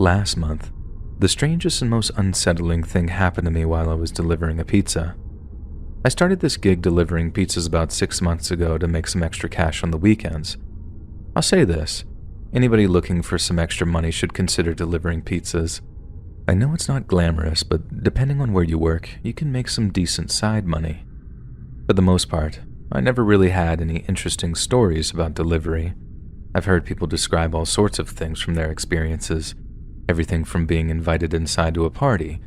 Last month, the strangest and most unsettling thing happened to me while I was delivering a pizza. I started this gig delivering pizzas about 6 months ago to make some extra cash on the weekends. I'll say this, anybody looking for some extra money should consider delivering pizzas. I know it's not glamorous, but depending on where you work, you can make some decent side money. For the most part, I never really had any interesting stories about delivery. I've heard people describe all sorts of things from their experiences, everything from being invited inside to a party,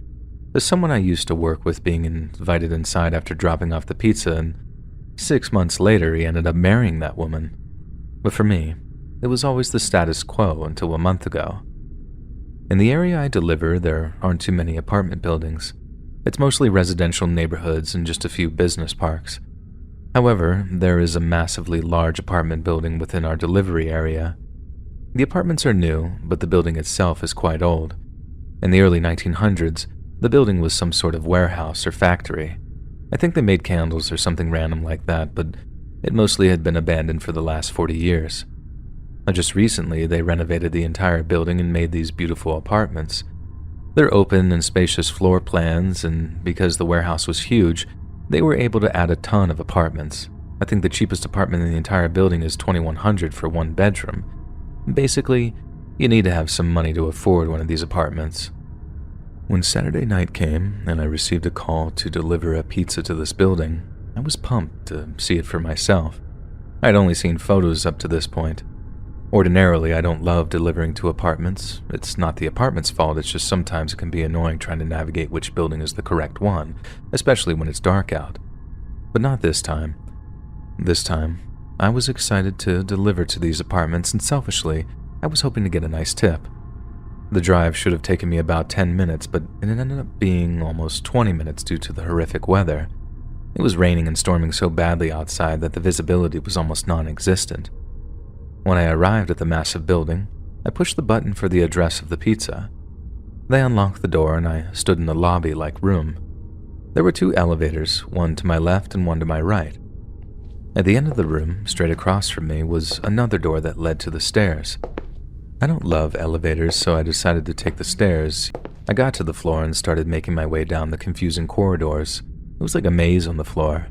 to someone I used to work with being invited inside after dropping off the pizza, and 6 months later he ended up marrying that woman. But for me, it was always the status quo until a month ago. In the area I deliver, there aren't too many apartment buildings. It's mostly residential neighborhoods and just a few business parks. However, there is a massively large apartment building within our delivery area. The apartments are new, but the building itself is quite old. In the early 1900s, the building was some sort of warehouse or factory. I think they made candles or something random like that, but it mostly had been abandoned for the last 40 years. Just recently, they renovated the entire building and made these beautiful apartments. They're open and spacious floor plans, and because the warehouse was huge, they were able to add a ton of apartments. I think the cheapest apartment in the entire building is $2,100 for one bedroom. Basically, you need to have some money to afford one of these apartments. When Saturday night came and I received a call to deliver a pizza to this building, I was pumped to see it for myself. I'd only seen photos up to this point. Ordinarily, I don't love delivering to apartments. It's not the apartment's fault, it's just sometimes it can be annoying trying to navigate which building is the correct one, especially when it's dark out. But not this time. This time, I was excited to deliver to these apartments, and selfishly, I was hoping to get a nice tip. The drive should have taken me about 10 minutes, but it ended up being almost 20 minutes due to the horrific weather. It was raining and storming so badly outside that the visibility was almost non-existent. When I arrived at the massive building, I pushed the button for the address of the pizza. They unlocked the door and I stood in a lobby-like room. There were 2 elevators, one to my left and one to my right. At the end of the room, straight across from me, was another door that led to the stairs. I don't love elevators, so I decided to take the stairs. I got to the floor and started making my way down the confusing corridors. It was like a maze on the floor.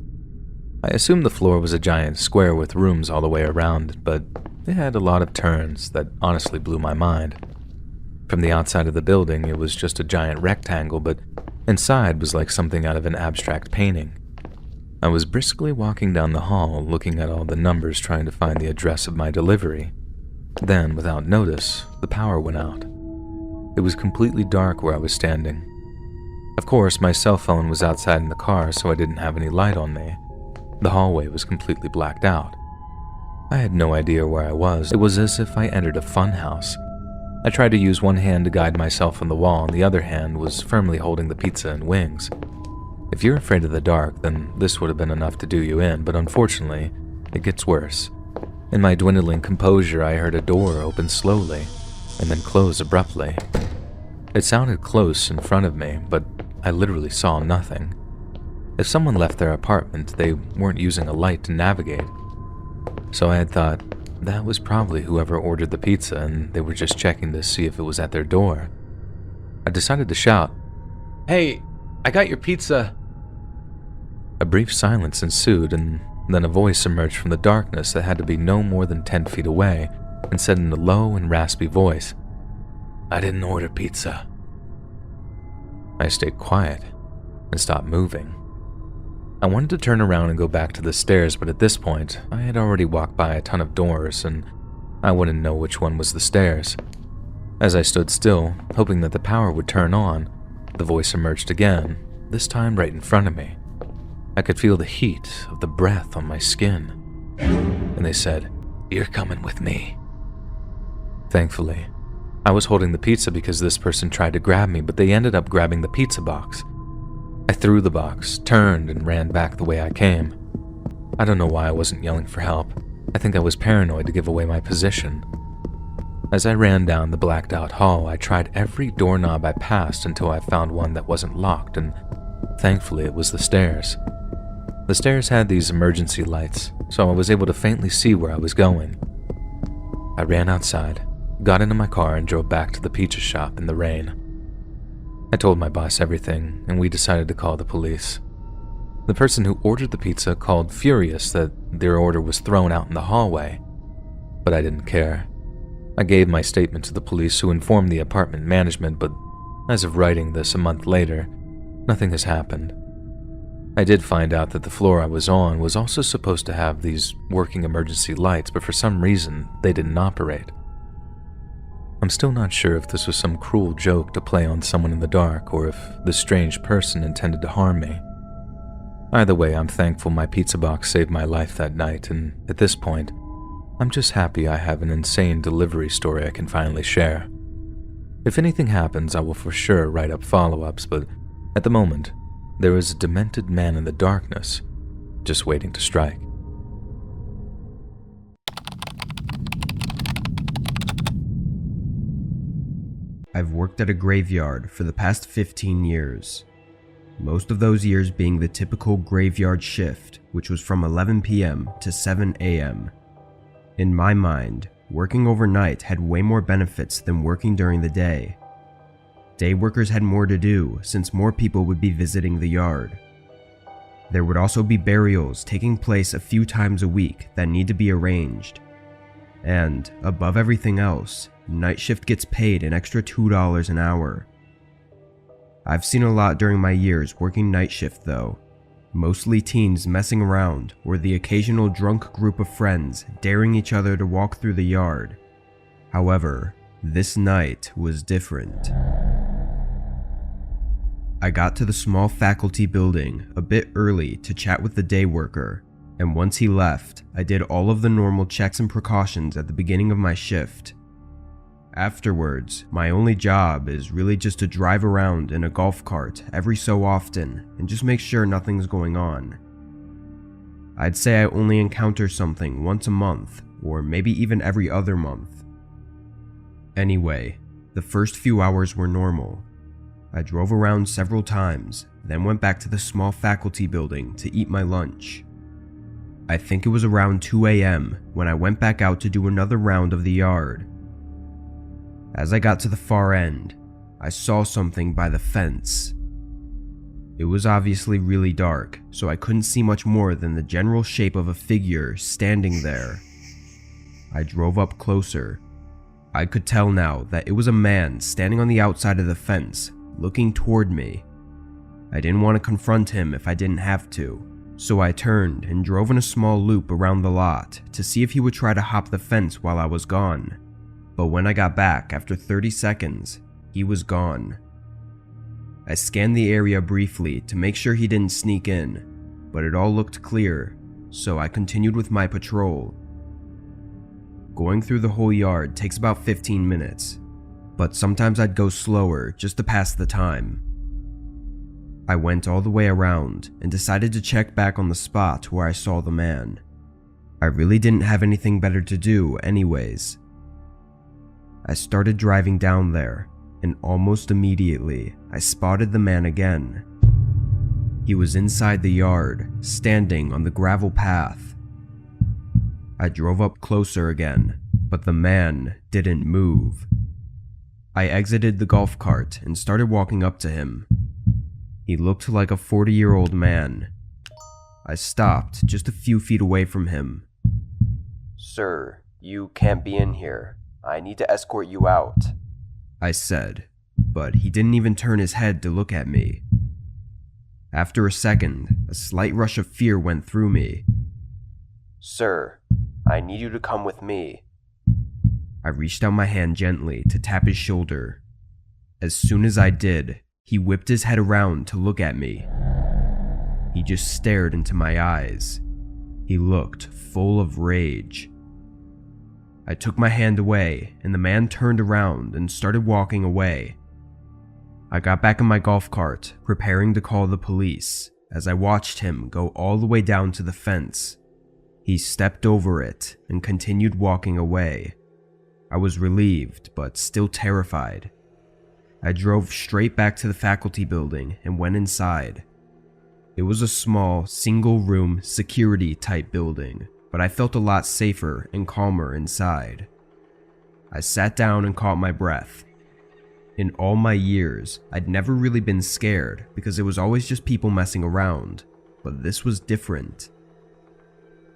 I assumed the floor was a giant square with rooms all the way around, but it had a lot of turns that honestly blew my mind. From the outside of the building, it was just a giant rectangle, but inside was like something out of an abstract painting. I was briskly walking down the hall, looking at all the numbers trying to find the address of my delivery. Then, without notice, the power went out. It was completely dark where I was standing. Of course, my cell phone was outside in the car, so I didn't have any light on me. The hallway was completely blacked out. I had no idea where I was. It was as if I entered a fun house. I tried to use one hand to guide myself on the wall, and the other hand was firmly holding the pizza and wings. If you're afraid of the dark, then this would have been enough to do you in, but unfortunately, it gets worse. In my dwindling composure, I heard a door open slowly, and then close abruptly. It sounded close in front of me, but I literally saw nothing. If someone left their apartment, they weren't using a light to navigate. So I had thought, that was probably whoever ordered the pizza and they were just checking to see if it was at their door. I decided to shout, "Hey, I got your pizza." A brief silence ensued, and then a voice emerged from the darkness that had to be no more than 10 feet away and said in a low and raspy voice, "I didn't order pizza." I stayed quiet and stopped moving. I wanted to turn around and go back to the stairs, but at this point, I had already walked by a ton of doors and I wouldn't know which one was the stairs. As I stood still, hoping that the power would turn on, the voice emerged again, this time right in front of me. I could feel the heat of the breath on my skin. And they said, "You're coming with me." Thankfully, I was holding the pizza because this person tried to grab me, but they ended up grabbing the pizza box. I threw the box, turned, and ran back the way I came. I don't know why I wasn't yelling for help. I think I was paranoid to give away my position. As I ran down the blacked out hall, I tried every doorknob I passed until I found one that wasn't locked, and thankfully it was the stairs. The stairs had these emergency lights, so I was able to faintly see where I was going. I ran outside, got into my car and drove back to the pizza shop in the rain. I told my boss everything, and we decided to call the police. The person who ordered the pizza called furious that their order was thrown out in the hallway, but I didn't care. I gave my statement to the police, who informed the apartment management, but as of writing this a month later, nothing has happened. I did find out that the floor I was on was also supposed to have these working emergency lights, but for some reason, they didn't operate. I'm still not sure if this was some cruel joke to play on someone in the dark, or if this strange person intended to harm me. Either way, I'm thankful my pizza box saved my life that night, and at this point, I'm just happy I have an insane delivery story I can finally share. If anything happens, I will for sure write up follow-ups, but at the moment, there is a demented man in the darkness, just waiting to strike. I've worked at a graveyard for the past 15 years. Most of those years being the typical graveyard shift, which was from 11 p.m. to 7 a.m. In my mind, working overnight had way more benefits than working during the day. Day workers had more to do since more people would be visiting the yard. There would also be burials taking place a few times a week that need to be arranged. And, above everything else, night shift gets paid an extra $2 an hour. I've seen a lot during my years working night shift though. Mostly teens messing around, or the occasional drunk group of friends daring each other to walk through the yard. However, this night was different. I got to the small faculty building a bit early to chat with the day worker, and once he left, I did all of the normal checks and precautions at the beginning of my shift. Afterwards, my only job is really just to drive around in a golf cart every so often and just make sure nothing's going on. I'd say I only encounter something once a month, or maybe even every other month. Anyway, the first few hours were normal. I drove around several times, then went back to the small faculty building to eat my lunch. I think it was around 2 a.m. when I went back out to do another round of the yard. As I got to the far end, I saw something by the fence. It was obviously really dark, so I couldn't see much more than the general shape of a figure standing there. I drove up closer. I could tell now that it was a man standing on the outside of the fence, looking toward me. I didn't want to confront him if I didn't have to, so I turned and drove in a small loop around the lot to see if he would try to hop the fence while I was gone. But when I got back after 30 seconds, he was gone. I scanned the area briefly to make sure he didn't sneak in, but it all looked clear, so I continued with my patrol. Going through the whole yard takes about 15 minutes, but sometimes I'd go slower just to pass the time. I went all the way around and decided to check back on the spot where I saw the man. I really didn't have anything better to do anyways. I started driving down there, and almost immediately, I spotted the man again. He was inside the yard, standing on the gravel path. I drove up closer again, but the man didn't move. I exited the golf cart and started walking up to him. He looked like a 40-year-old man. I stopped just a few feet away from him. "Sir, you can't be in here. I need to escort you out," I said, but he didn't even turn his head to look at me. After a second, a slight rush of fear went through me. "Sir, I need you to come with me." I reached out my hand gently to tap his shoulder. As soon as I did, he whipped his head around to look at me. He just stared into my eyes. He looked full of rage. I took my hand away, and the man turned around and started walking away. I got back in my golf cart, preparing to call the police, as I watched him go all the way down to the fence. He stepped over it and continued walking away. I was relieved, but still terrified. I drove straight back to the faculty building and went inside. It was a small, single-room, security-type building, but I felt a lot safer and calmer inside. I sat down and caught my breath. In all my years, I'd never really been scared because it was always just people messing around, but this was different.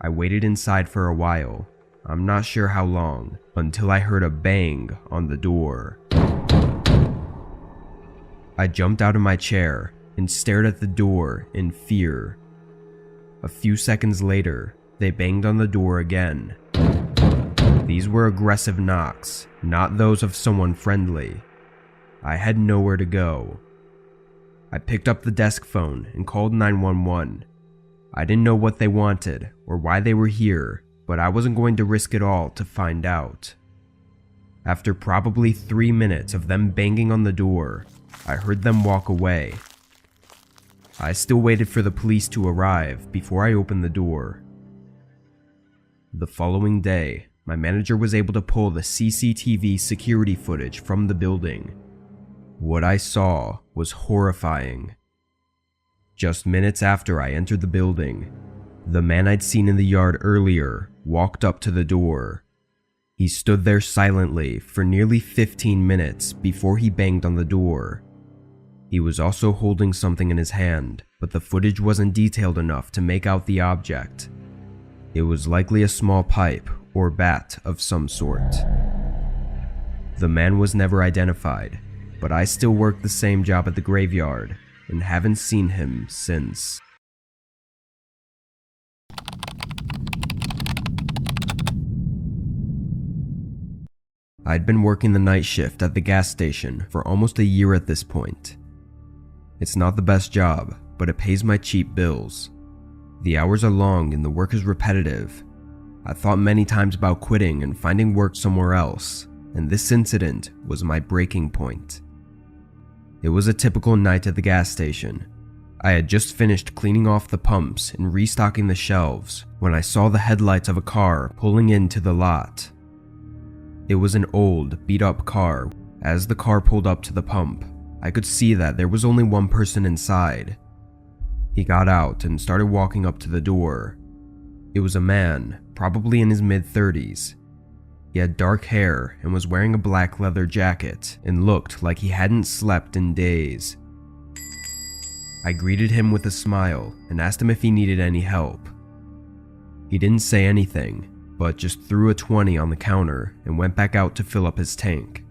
I waited inside for a while, I'm not sure how long, until I heard a bang on the door. I jumped out of my chair and stared at the door in fear. A few seconds later, they banged on the door again. These were aggressive knocks, not those of someone friendly. I had nowhere to go. I picked up the desk phone and called 911. I didn't know what they wanted or why they were here, but I wasn't going to risk it all to find out. After probably 3 minutes of them banging on the door, I heard them walk away. I still waited for the police to arrive before I opened the door. The following day, my manager was able to pull the CCTV security footage from the building. What I saw was horrifying. Just minutes after I entered the building, the man I'd seen in the yard earlier walked up to the door. He stood there silently for nearly 15 minutes before he banged on the door. He was also holding something in his hand, but the footage wasn't detailed enough to make out the object. It was likely a small pipe or bat of some sort. The man was never identified, but I still work the same job at the graveyard and haven't seen him since. I'd been working the night shift at the gas station for almost a year at this point. It's not the best job, but it pays my cheap bills. The hours are long and the work is repetitive. I thought many times about quitting and finding work somewhere else, and this incident was my breaking point. It was a typical night at the gas station. I had just finished cleaning off the pumps and restocking the shelves when I saw the headlights of a car pulling into the lot. It was an old, beat-up car. As the car pulled up to the pump, I could see that there was only one person inside. He got out and started walking up to the door. It was a man, probably in his mid-30s. He had dark hair and was wearing a black leather jacket and looked like he hadn't slept in days. I greeted him with a smile and asked him if he needed any help. He didn't say anything, but just threw a 20 on the counter and went back out to fill up his tank.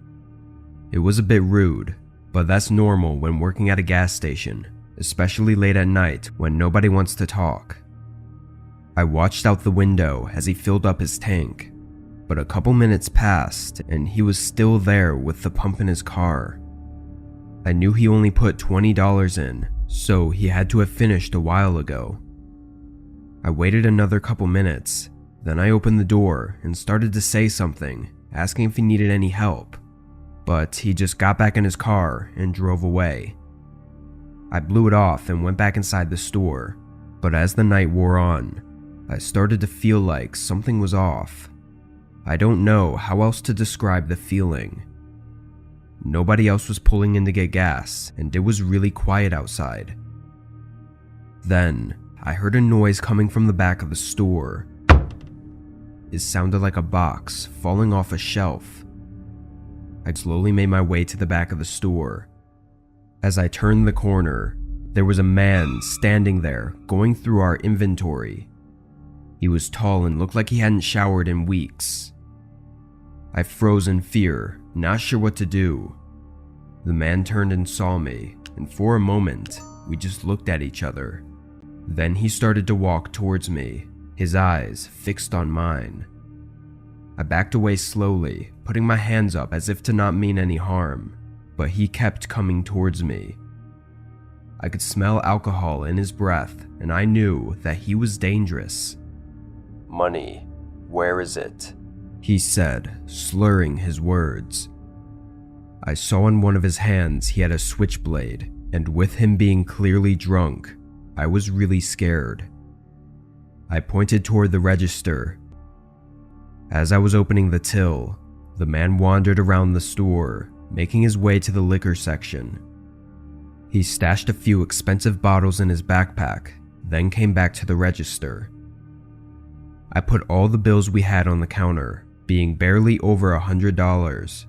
It was a bit rude, but that's normal when working at a gas station, especially late at night when nobody wants to talk. I watched out the window as he filled up his tank, but a couple minutes passed and he was still there with the pump in his car. I knew he only put $20 in, so he had to have finished a while ago. I waited another couple minutes, then I opened the door and started to say something, asking if he needed any help, but he just got back in his car and drove away. I blew it off and went back inside the store, but as the night wore on, I started to feel like something was off. I don't know how else to describe the feeling. Nobody else was pulling in to get gas, and it was really quiet outside. Then, I heard a noise coming from the back of the store. It sounded like a box falling off a shelf. I slowly made my way to the back of the store. As I turned the corner, there was a man standing there going through our inventory. He was tall and looked like he hadn't showered in weeks. I froze in fear, not sure what to do. The man turned and saw me, and for a moment, we just looked at each other. Then he started to walk towards me, his eyes fixed on mine. I backed away slowly, putting my hands up as if to not mean any harm, but he kept coming towards me. I could smell alcohol in his breath, and I knew that he was dangerous. "Money, where is it?" he said, slurring his words. I saw in one of his hands he had a switchblade, and with him being clearly drunk, I was really scared. I pointed toward the register. As I was opening the till, the man wandered around the store, making his way to the liquor section. He stashed a few expensive bottles in his backpack, then came back to the register. I put all the bills we had on the counter, being barely over $100.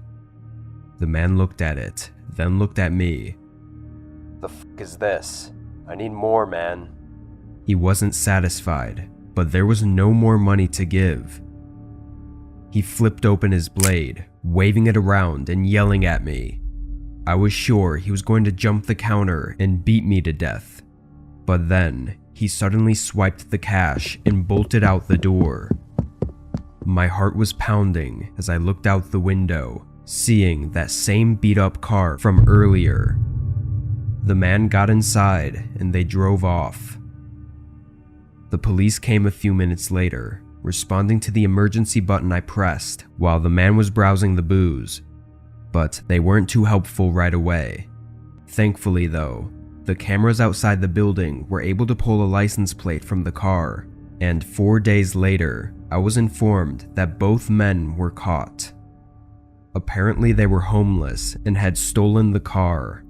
The man looked at it, then looked at me. The fuck is this? I need more, man. He wasn't satisfied, but there was no more money to give. He flipped open his blade, waving it around and yelling at me. I was sure he was going to jump the counter and beat me to death. But then, he suddenly swiped the cash and bolted out the door. My heart was pounding as I looked out the window, seeing that same beat-up car from earlier. The man got inside and they drove off. The police came a few minutes later, responding to the emergency button I pressed while the man was browsing the booze. But they weren't too helpful right away. Thankfully though, the cameras outside the building were able to pull a license plate from the car, and 4 days later, I was informed that both men were caught. Apparently they were homeless and had stolen the car.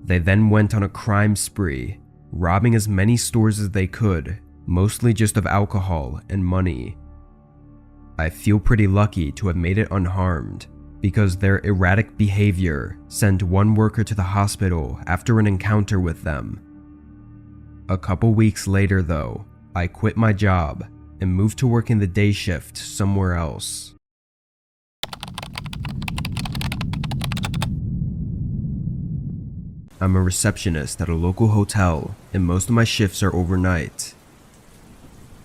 They then went on a crime spree, robbing as many stores as they could, mostly just of alcohol and money. I feel pretty lucky to have made it unharmed, because their erratic behavior sent one worker to the hospital after an encounter with them. A couple weeks later though, I quit my job and moved to work in the day shift somewhere else. I'm a receptionist at a local hotel, and most of my shifts are overnight.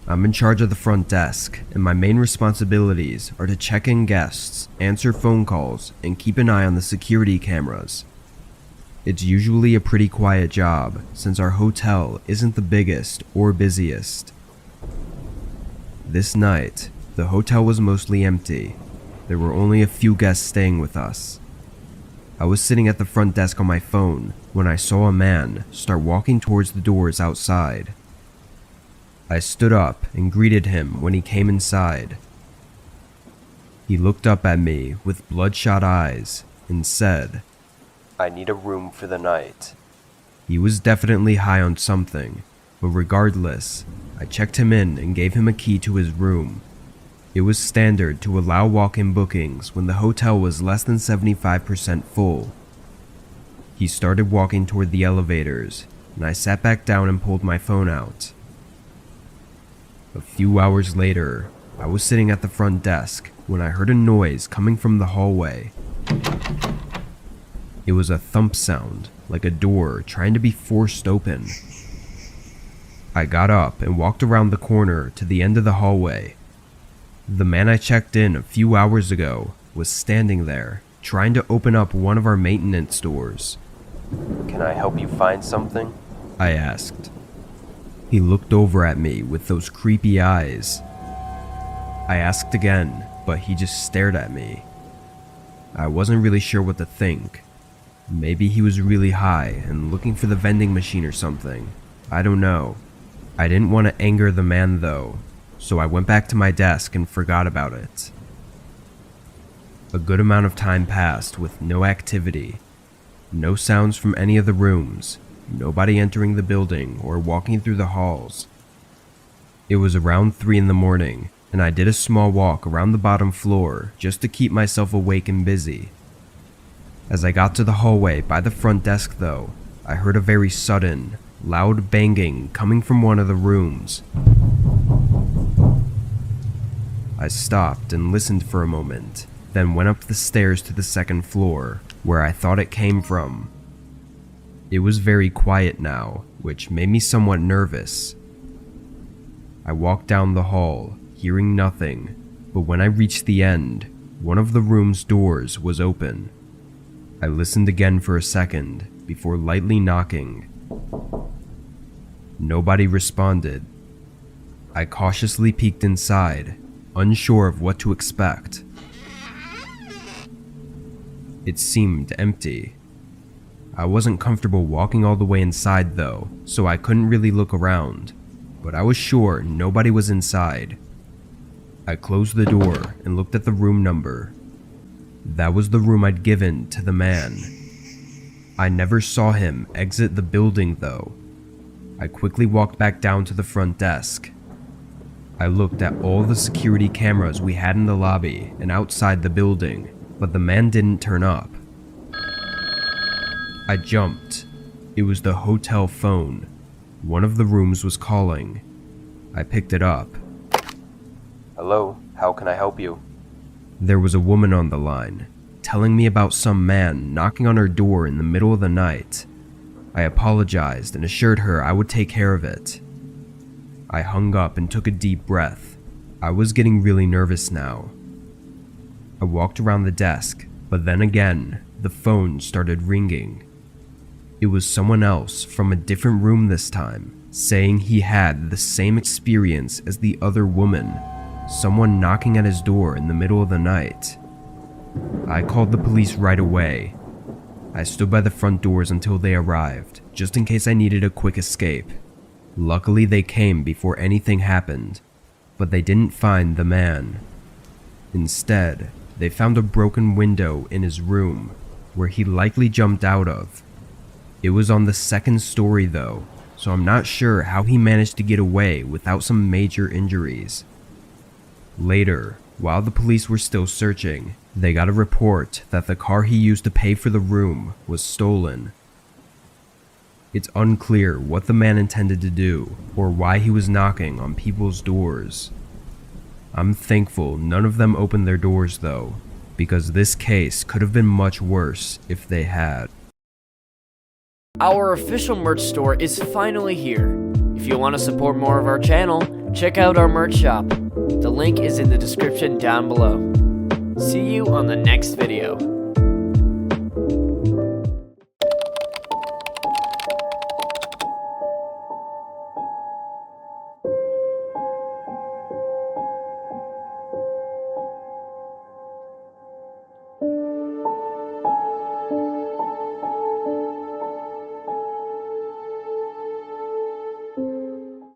I'm in charge of the front desk, and my main responsibilities are to check in guests, answer phone calls, and keep an eye on the security cameras. It's usually a pretty quiet job, since our hotel isn't the biggest or busiest. This night, the hotel was mostly empty. There were only a few guests staying with us. I was sitting at the front desk on my phone when I saw a man start walking towards the doors outside. I stood up and greeted him when he came inside. He looked up at me with bloodshot eyes and said, I need a room for the night. He was definitely high on something, but regardless, I checked him in and gave him a key to his room. It was standard to allow walk-in bookings when the hotel was less than 75% full. He started walking toward the elevators, and I sat back down and pulled my phone out. A few hours later, I was sitting at the front desk when I heard a noise coming from the hallway. It was a thump sound, like a door trying to be forced open. I got up and walked around the corner to the end of the hallway. The man I checked in a few hours ago was standing there, trying to open up one of our maintenance doors. Can I help you find something? I asked. He looked over at me with those creepy eyes. I asked again, but he just stared at me. I wasn't really sure what to think. Maybe he was really high and looking for the vending machine or something. I don't know. I didn't want to anger the man though, so I went back to my desk and forgot about it. A good amount of time passed with no activity. No sounds from any of the rooms, nobody entering the building or walking through the halls. It was around 3 in the morning, and I did a small walk around the bottom floor just to keep myself awake and busy. As I got to the hallway by the front desk though, I heard a very sudden, loud banging coming from one of the rooms. I stopped and listened for a moment, then went up the stairs to the second floor, where I thought it came from. It was very quiet now, which made me somewhat nervous. I walked down the hall, hearing nothing, but when I reached the end, one of the room's doors was open. I listened again for a second before lightly knocking. Nobody responded. I cautiously peeked inside, unsure of what to expect. It seemed empty. I wasn't comfortable walking all the way inside though, so I couldn't really look around, but I was sure nobody was inside. I closed the door and looked at the room number. That was the room I'd given to the man. I never saw him exit the building though. I quickly walked back down to the front desk. I looked at all the security cameras we had in the lobby and outside the building, but the man didn't turn up. I jumped. It was the hotel phone. One of the rooms was calling. I picked it up. Hello, how can I help you? There was a woman on the line, telling me about some man knocking on her door in the middle of the night. I apologized and assured her I would take care of it. I hung up and took a deep breath. I was getting really nervous now. I walked around the desk, but then again, the phone started ringing. It was someone else from a different room this time, saying he had the same experience as the other woman, someone knocking at his door in the middle of the night. I called the police right away. I stood by the front doors until they arrived, just in case I needed a quick escape. Luckily they came before anything happened, but they didn't find the man. Instead, they found a broken window in his room, where he likely jumped out of. It was on the second story though, so I'm not sure how he managed to get away without some major injuries. Later, while the police were still searching, they got a report that the car he used to pay for the room was stolen. It's unclear what the man intended to do or why he was knocking on people's doors. I'm thankful none of them opened their doors though, because this case could have been much worse if they had. Our official merch store is finally here. If you want to support more of our channel, check out our merch shop. The link is in the description down below. See you on the next video.